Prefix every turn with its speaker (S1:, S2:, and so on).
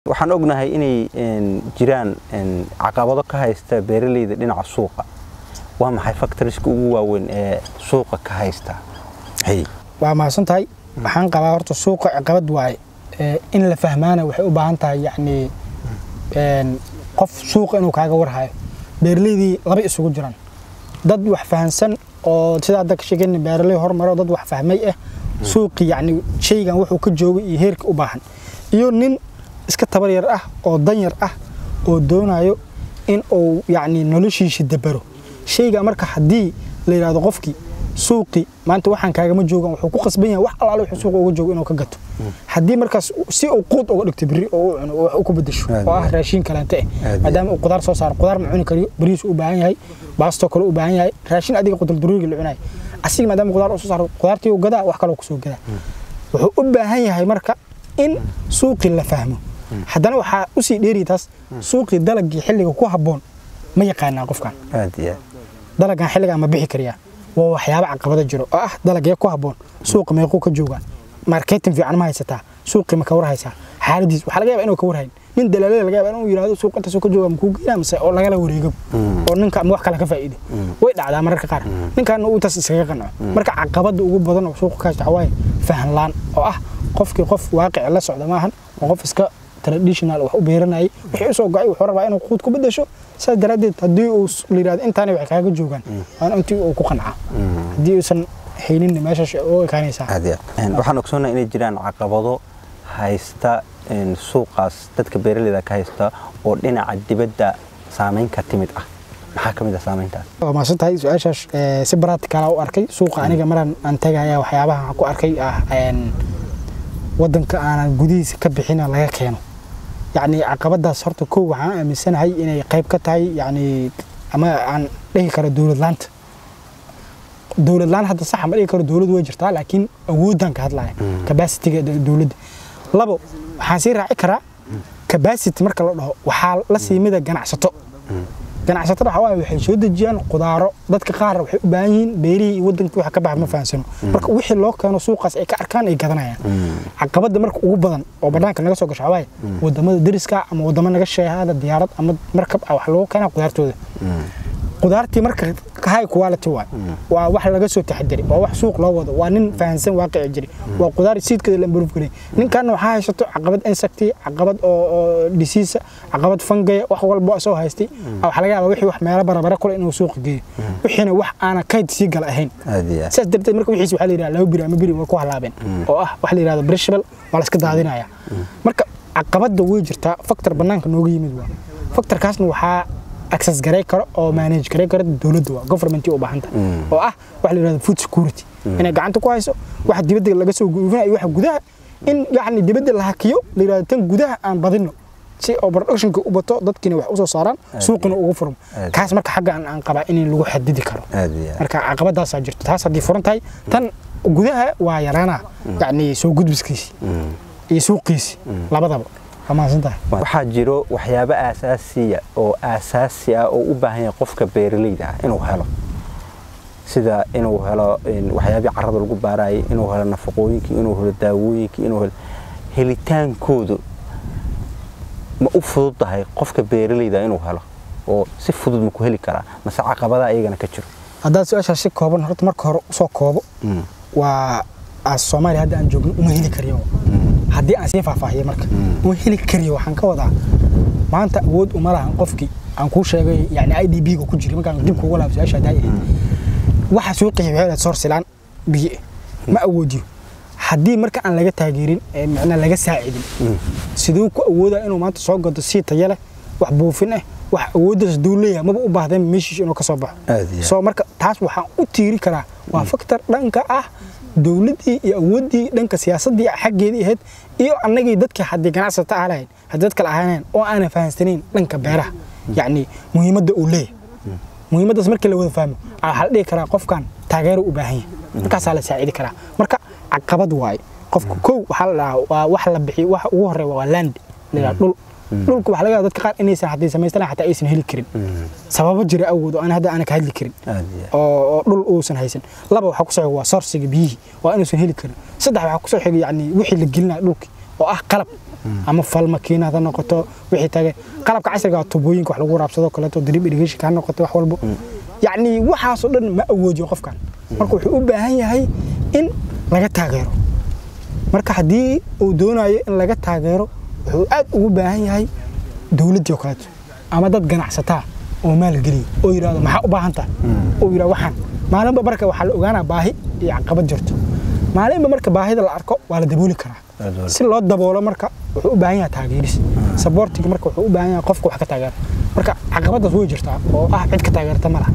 S1: waxaan ognahay inay jiraan caqabado ka haysta beeraleyda dhinaca suuqa waa maxay factoriska ugu waaweyn ee suuqa ka haysta
S2: waa maasantahay waxaan qabaa horta suuqa caqabad waay in la fahmaana waxay u baahan tahay yani qof suuqa inuu kaaga warhayo beeraleydii laba isugu jiraan dad wax fahansan oo sida hadda ka sheegay beeraley horumaro dad wax fahmay suuqi yani shaygan wuxuu ka joogay iyo heerka u baahan iyo nin iska tabar yar ah oo dan yar ah oo doonayo in uu yani noloshiisa dabaro shayga marka hadii la yiraahdo qofkii suuqi maanta waxaan kaaga ma joogan wuxuu ku qasban yahay wax alaalo wuxuu suuqa uga joogo inuu ka gato hadii markaas si uu quud uga dhigto bari oo uu ku bedesho oo ah raashin kaleente maadaama uu qudaar soo saaro qudaar ma cuni kariyo bariis u baahan yahay baasto kale u baahan yahay raashin adiga qudal daruuriga la cunay asiga maadaama qudaar soo saaro qudaartii uu gadaa wax kale ku soo gadaa wuxuu u baahan yahay marka in suuqi la fahmo haddana waxa u sii dheeritaas suuqi dalagii xilliga ku haboon ma yaqaanaa qofkan dalagan xilliga ma bixi kariya waa waxyaabo caqabado jiro oo ah dalagii ku haboon suuqa meeqo ka joogan marketing fiican ma haysataa suuqi ma ka warhaysaa xaaladiis waxa laga yaabaa inuu ka warhayn nin dalaalay laga yaabaa inuu yiraahdo suuqa inta soo ka jooga ku geeyay mise oo laga la wareego oo ninka wax kale ka faa'iido way dhacdaa mararka qaar ninkan uu taas isaga qanco marka caqabada ugu badan oo suuqa ka haysta way fahan laan oo ah qofkii qof waaqic la socdo maahan oo qof iska traditional wax u beeranay wixii soo go'ay wuxuu rabaa inuu quud ku bedesho saas daraadeed hadii uu liiraad intaani wax kaaga joogan aan intii uu ku qanca hadii uusan haynin meesha oo kaanaysa
S1: waxaan ogsoonahay inay jiraan caqabado haysta suuqaas dadka beeraleyda ka haysta oo dhinaca dibadda saameyn ka timid ah maxaa kamid ah saameyntaas
S2: waa maasantahay su'aashaas si practical u arkay suuqa aniga maraan aan tagaya waxyaabaha ku arkay wadanka aan gudihiisa ka bixina laga keeno يعني عقبadaas horta koo waxaan aaminsanahay inay qayb ka tahay yani ama aan dhihi karo dawlad laan hadda sax ma dhihi karo dawlad way jirtaa laakiin awoodan ka hadlaya capacity-ga dawladda labo waxaan sii raaci karaa capacity marka la dhaho waxa la siimida ganacsatada waxay soo dejiyaan qudaaro dadka qaar waxay u baahan yihiin beerihii wadanka waxa ka baxma faansano marka wixii loo keeno suuqaas ay ka arkaan ay gadanayaan caqabada marka ugu badan oo banaanka naga soo gasho wadamada dariska ama wadamada naga sheehada diyaarad ama markab wax loo keeno qudaartooda qudaartii marka high quality waa wax laga soo taxadiray waa wax suuq loo wado waa nin fahansan waaqici jiri waa qudaar siidkeeda la improve garay ninkan waxa haysto caqabad insect caqabad oo disease caqabad fungi wax walba soo haystay waxa laga yaabaa wixii wax meel barabara kale inuu suuq geeyo wixina wax aan kayd si gal ahayn saas darteed marka wixii waxa la yiraahdaa laba biri ama biri way ku halaabeen oo ah wax la yiraahdo perishable wala iska daadinaya marka caqabada way jirtaa factor banaanka nooga yimid waa factorkaasna waxa access garay karo oo manage garay karo dawladda waa government u baahan tahay oo ah wax la yiraahdo food security inay gacanta ku hayso wax dibadda laga soo guufinayo wax gudaha in yani dibadda la hakiyo la yiraahdo tan gudaha aan badino si oo production-ka u bato dadkina wax u soo saaraan suuqina ugu furmo kaas marka xagga aan qaba in lagu xadidi karo marka caqabadaas jirto taas hadii furan tahay tan gudaha waa yaraana yani soo gudbiskiisi iyo suuqiisi labadaba
S1: waxaa jiro waxyaabo aasaasi ah oo u baahan yahay qofka beeraleyda ah inuu helo sida inuu helo waxyaabii carrada lagu baarayay inuu helo nafaqooyinkii inuu helo daawooyinkii inuu helo helitaankoodu ma u fududahay qofka beeraleyda inuu helo oo si fudud ma ku heli karaa mase caqabada ayagana ka jiro
S2: haddaad su-aashaas si kooban horta marka hore usoo koobo waa Soomaaliya hadda aan joogno uma heli kariyo haddii aan sii faahfaahiyo marka oo heli kariyo waxaan ka wadaa maanta awood uma lahan qofkii aan ku sheegay yani IDB-ga ku jiray markaan dib kugu laabso asha daay waxa suuqii waxay sourcelaan biyo ma awoodiyo haddii marka aan laga taageerin macna laga saacidin sidoo ku awooda inuu maanta soo gado si tayo leh wax buufin ah wax awoodaas dawladda ma u baahdeen meeshiis inuu ka soo baxo soo marka taas waxaan u tiiri karaa waa factor dhanka ah dawladii iyo awoodii dhanka siyaasadii xaqeedii ahayd iyo annagii dadka hadii ganacsato ahayn hadad kala ahaaneen oo aan fahansaneyn dhanka beeraha yani muhiimadda uu leeyahay muhiimaddaas markii la wada fahmo waxa la dhigi karaa qofkan taageero u baahan yahay markaas la saacidi karaa marka caqabad waay qofku koow waxa la waa wax la bixiyo wax ugu horeeya waa land la dhulku waxa laga yaabaa dadka qaar inaysan hadii sameystaan xataa aysan heli karin sababo jira awood oo aan hadda aan ka hadli karin oo dhul uusan haysan laba waxa ku soo waa source-ga biyihi waa inuu san heli karin saddex waxa ku soo xigay yani wixii la gelinayo dhulki oo ah qalab ama fal makiinada noqoto wixii tagay qalabka casriga ah tubooyinka wax lagu waraabsado kale to drip irrigation ka noqoto wax walba yani waxaas oo dhan ma awoodo qofkan marka wuxuu u baahan yahay in laga taageero marka hadii uu doonayo in laga taageero wuxuu aad ugu baahan yahay dawladda kale ama dad ganacsata oo maal galiyo oo yiraahdo maxaa u baahan tahay oo yiraahdo waxaan maalinba marka waxa la ogaanaa baahi iyo caqabad jirto maalinba marka baahida la arko waa la dabooli karaa si loo daboolo marka wuxuu u baahan yahay taageeris supporting marka wuxuu u baahan yahay qofka wax ka taageero marka caqabadaas way jirtaa oo cid ka taageerta ma laha